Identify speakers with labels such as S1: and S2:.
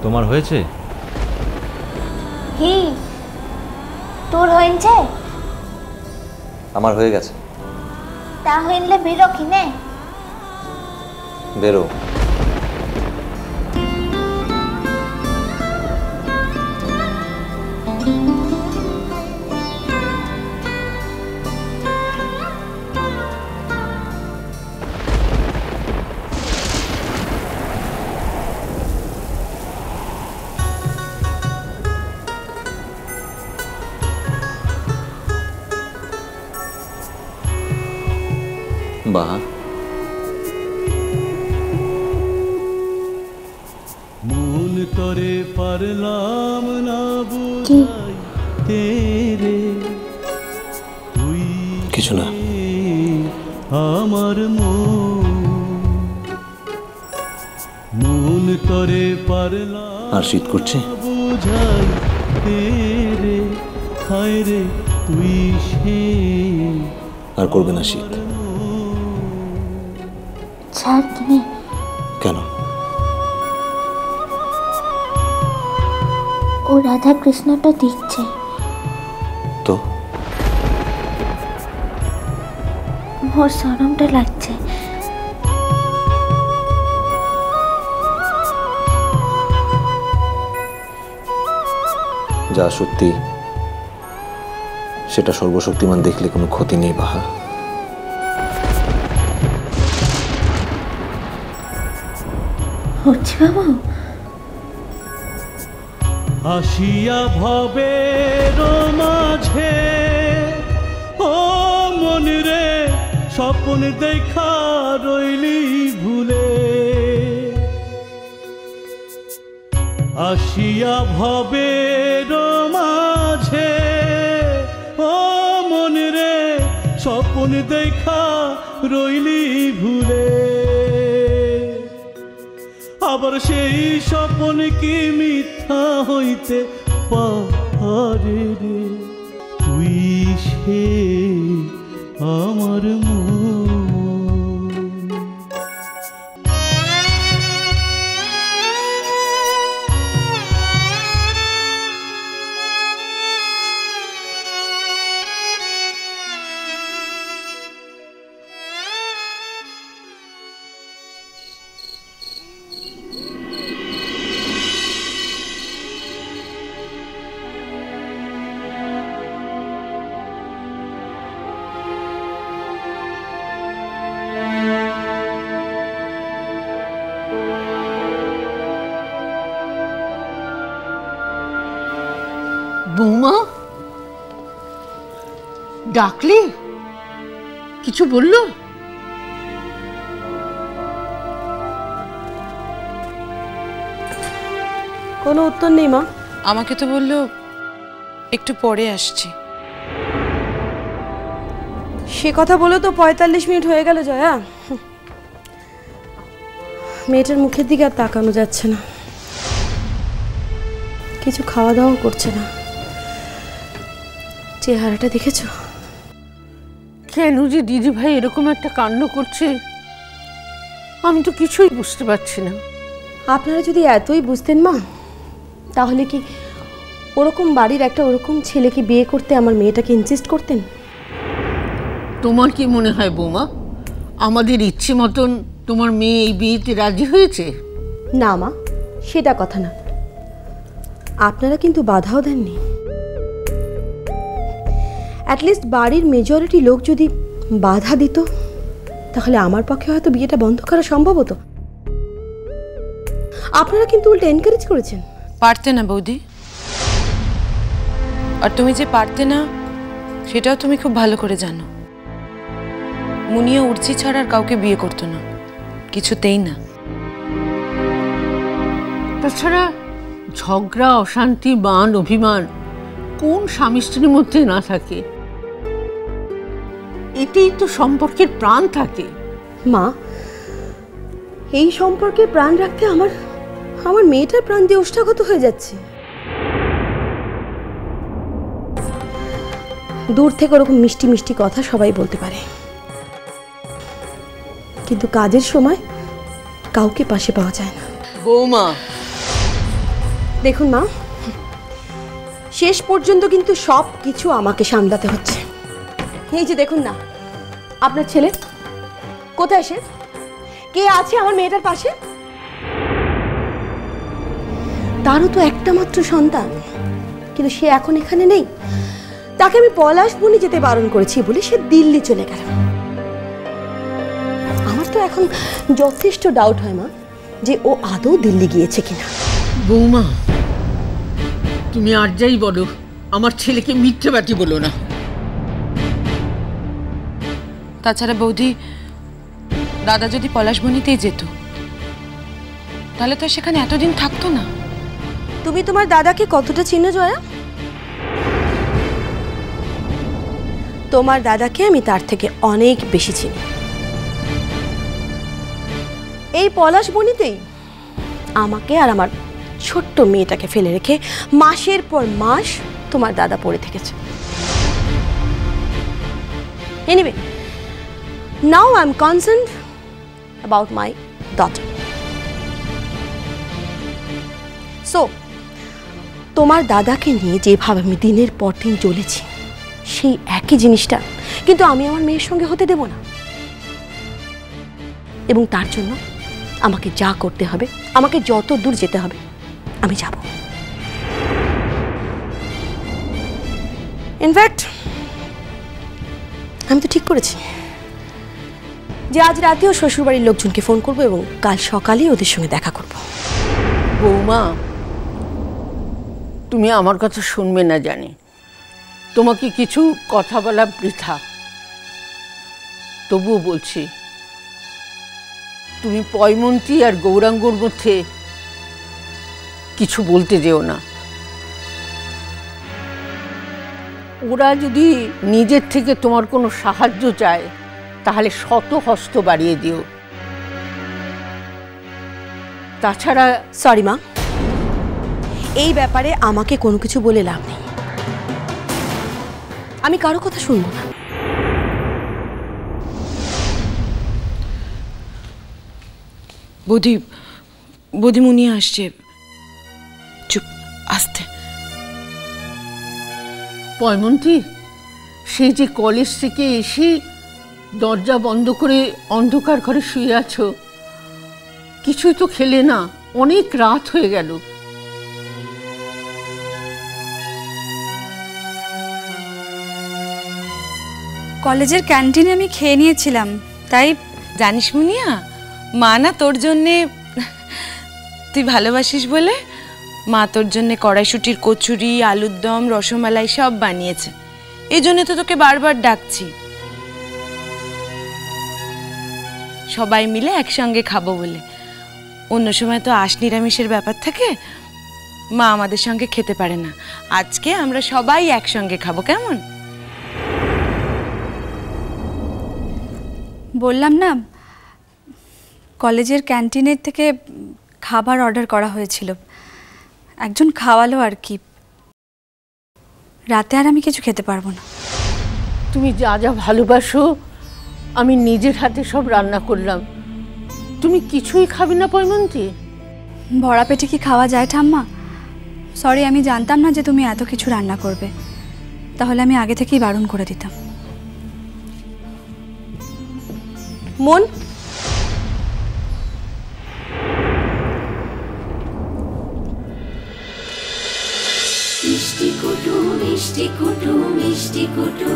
S1: তোমার হয়েছে?
S2: কি তোর হয়েছে?
S3: আমার হয়ে গেছে।
S2: তা হইলে বেরো কিনে।
S3: বেরো। বাহ,
S4: মন তরে পারলাম না বুঝাইতে রে, তুই
S3: কিছু না।
S4: আমার মন তরে পারলাম
S3: আর শীত করছে?
S4: বুঝাইতে রে, হায় রে তুই সে।
S3: আর করবে না শীত?
S2: ছাড় কিনে।
S3: কেন?
S2: ও রাধা কৃষ্ণটা দিচ্ছে
S3: তো
S2: মোর শরমটা লাগছে।
S3: যা সত্যি সেটা সর্বশক্তিমান দেখলে কোনো ক্ষতি নেই বাহা।
S2: হচ্ছে বাবু
S4: আসিয়া ভবের মাঝে, ও মন রে স্বপ্ন দেখা রইলি ভুলে। আসিয়া ভবের মাঝে, ও মন রে স্বপ্ন দেখা রইলি ভুলে। আবার সেই স্বপ্ন কি মিথ্যা হইতে পারে রে, তুই সে আমার
S5: বৌমা ডাকলি? কিছু বললো?
S6: কোনো উত্তর নেই মা।
S7: আমাকে তো বললো একটু পরে আসছি।
S6: সে কথা বলে তো 45 মিনিট হয়ে গেল জয়া। মেয়েটার মুখের দিকে আর তাকানো যাচ্ছে না, কিছু খাওয়া দাওয়া করছে না। চেহারাটা দেখেছো?
S5: কেন যে দিদি ভাই এরকম একটা কাণ্ড করছে আমি তো কিছুই বুঝতে পারছি না।
S6: আপনারা যদি এতই বুঝতেন মা, তাহলে কি ওরকম বাড়ির একটা ওরকম ছেলেকে বিয়ে করতে আমার মেয়েটাকে ইনসিস্ট করতেন?
S5: তোমার কি মনে হয় বৌমা, আমাদের ইচ্ছে মতন তোমার মেয়ে এই বিয়েতে রাজি হয়েছে?
S6: না মা, সেটা কথা না। আপনারা কিন্তু বাধাও দেননি। অ্যাটলিস্ট বাড়ির মেজরিটি লোক যদি বাধা দিত, তাহলে আমার পক্ষে হয়তো বিয়েটা বন্ধ করা সম্ভব হতো। আপনারা কিন্তু উল্টে এনকারেজ করেছেন।
S7: পারতে না বৌদি, আর তুমি যে পারতে না সেটাও তুমি খুব ভালো করে জানো। মুনিয়া উর্চি ছাড়া আর কাউকে বিয়ে করতো না, কিছুতেই না।
S5: তাছাড়া ঝগড়া, অশান্তি, মান অভিমান কোন স্বামী স্ত্রীর মধ্যে না থাকে? এতেই তো সম্পর্কের প্রাণ থাকে।
S6: মা, এই সম্পর্কে প্রাণ রাখতে আমার মেয়েটার প্রাণ দিয়ে ওষ্ঠাগত হয়ে যাচ্ছে। দূর থেকে ওরকম মিষ্টি মিষ্টি কথা সবাই বলতে পারে, কিন্তু কাজের সময় কাউকে পাশে পাওয়া যায় না।
S5: বৌমা,
S6: দেখুন মা, শেষ পর্যন্ত কিন্তু সব কিছু আমাকে সামলাতে হচ্ছে। এই যে দেখুন না, আপনার ছেলে কোথায়, সে কে আছে আমার মেয়েটার পাশে? তারও তো একটা মাত্র সন্তান, কিন্তু সে এখন এখানে নেই। তাকে আমি পলাশবনি যেতে বারণ করেছি বলে সে দিল্লি চলে গেল। আমার তো এখন যথেষ্ট ডাউট হয় মা, যে ও আদৌ দিল্লি গিয়েছে কিনা।
S5: বৌমা, তুমি আর যাই বলো, আমার ছেলেকে মিথ্যেবাদী বলো না।
S7: তাছাড়া বৌদি, দাদা যদি পলাশবনিতেই যেত তাহলে তো সেখানে এতদিন থাকতো না।
S6: তুমি তোমার দাদাকে কতটা চিনো জয়া? তোমার দাদাকে আমি তার থেকে অনেক বেশি চিনি। এই পলাশবনিতেই আমাকে আর আমার ছোট্ট মেয়েটাকে ফেলে রেখে মাসের পর মাস তোমার দাদা পড়ে থেকেছে। Anyway, now I'm concerned about my daughter. So, তোমার দাদাকে নিয়ে যেভাবে আমি দিনের পর দিন চলেছি, সেই একই জিনিসটা কিন্তু আমি আমার মেয়ের সঙ্গে হতে দেব না। এবং তার জন্য আমাকে যা করতে হবে, আমাকে যত দূর যেতে হবে আমি যাব। ইনফ্যাক্ট আমি তো ঠিক করেছি যে আজ রাতেও শ্বশুরবাড়ির লোকজনকে ফোন করব এবং কাল সকালেই ওদের সঙ্গে দেখা করব।
S5: বৌমা, তুমি আমার কথা শুনবে না জানি, তোমাকে কিছু কথা বলা বৃথা, তবুও বলছি, তুমি পয়মন্তী আর গৌরাঙ্গর মধ্যে কিছু বলতে যেও না। ওরা যদি নিজের থেকে তোমার কোনো সাহায্য চায় তাহলে শত হস্ত বাড়িয়ে দিও। তাছাড়া
S6: সরি মা, এই ব্যাপারে আমাকে কোনো কিছু বলে লাভ নেই। আমি কারো কথা শুনবো না।
S7: বৌদি মুনিয়া আসছে। চুপ, আস্তে।
S5: পয়মন্তী, সেই যে কলেজ থেকে এসে দরজা বন্ধ করে অন্ধকার ঘরে শুয়ে আছো, কিছুই তো খেলে না, অনেক রাত হয়ে গেল।
S1: কলেজের ক্যান্টিনে আমি খেয়ে নিয়েছিলাম, তাই।
S7: জানিস মুনিয়া, মা না তোর জন্যে, তুই ভালোবাসিস বলে মা তোর জন্যে কড়াইশুটির কচুরি, আলুর দম, রসমালাই সব বানিয়েছে। এই জন্য তো তোকে বারবার ডাকছি, সবাই মিলে একসঙ্গে খাবো বলে। অন্য সময় তো আঁশ নিরামিষের ব্যাপার থাকে, মা আমাদের সঙ্গে খেতে পারে না। আজকে আমরা সবাই একসঙ্গে খাবো, কেমন?
S1: বললাম না, কলেজের ক্যান্টিনের থেকে খাবার অর্ডার করা হয়েছিল, একজন খাওয়ালো আর কি। রাতে আর আমি কিছু খেতে পারবো না।
S5: তুমি যা যা ভালোবাসো আমি নিজের হাতে সব রান্না করলাম, তুমি কিছুই খাবে না পয়মন্তী?
S1: ভরা পেটে কি খাওয়া যায় ঠাম্মা? সরি, আমি জানতাম না যে তুমি এত কিছু রান্না করবে, তাহলে আমি আগে থেকেই বারণ করে দিতাম।
S6: মন,
S8: মিষ্টি কুটু মিষ্টি কুটু মিষ্টি কুটু।